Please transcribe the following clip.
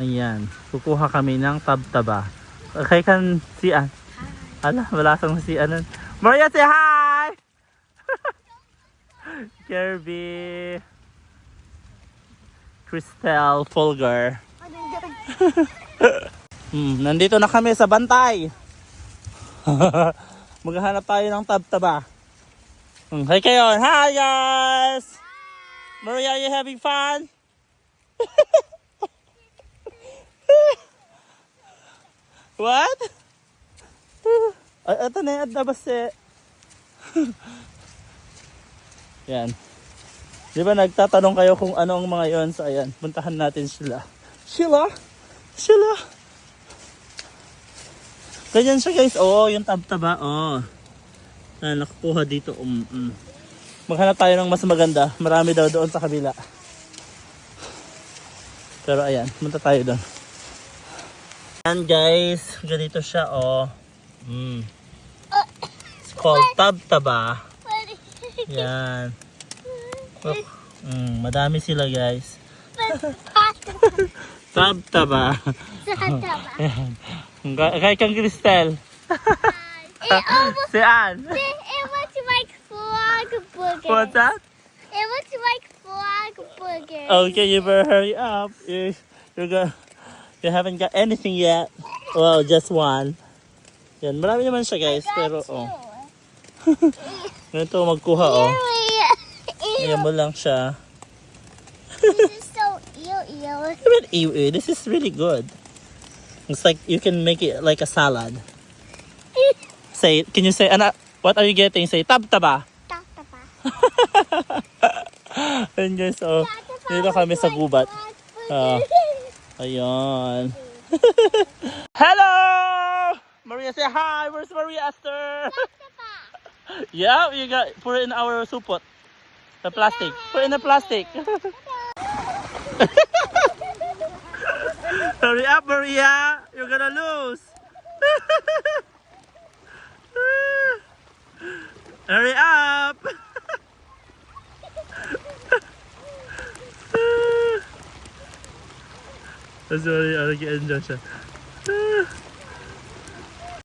Ayan, kukuha kami ng tabtaba. Okay, kan si An. Ala, wala kang si An. Maria, say hi! Kirby. Crystal Folger. Nandito na kami sa bantay. Maghahanap tayo ng tabtaba. Hi kayo. Hi guys! Maria, are you having fun? What? Ay, ito na yung adabase. Yan. Di ba nagtatanong kayo kung ano ang mga yon? So ayan, puntahan natin sila. Sheila? Ganyan siya guys. Oo, yung tabtaba. Oo. Nakakuha dito. Maghanap tayo ng mas maganda. Marami daw doon sa kabila. Pero ayan, punta tayo doon. Ayan guys, ganito siya It's called tabtaba. Yan. Madami sila guys. Tabtaba. Kay kang Cristel. Si Ann. It looks like frog burger. What's that? It looks like frog burger. Okay, you better hurry up. You haven't got anything yet. Well, just one. Yan, marami naman siya guys, pero ganito magkuha Ayan mo lang siya. This is so ew. This is really good. It's like you can make it like a salad. Can you say, what are you getting? Say, tabtaba. Tabtaba. Ayan guys, dito kami sa gubat. Ayun. Hello! Maria, say hi! Where's Maria Esther? Yeah, you put it in our supot. The plastic. Put in the plastic. Hurry up, Maria! You're gonna lose. Hurry up! Sorry, nag-enjoy siya.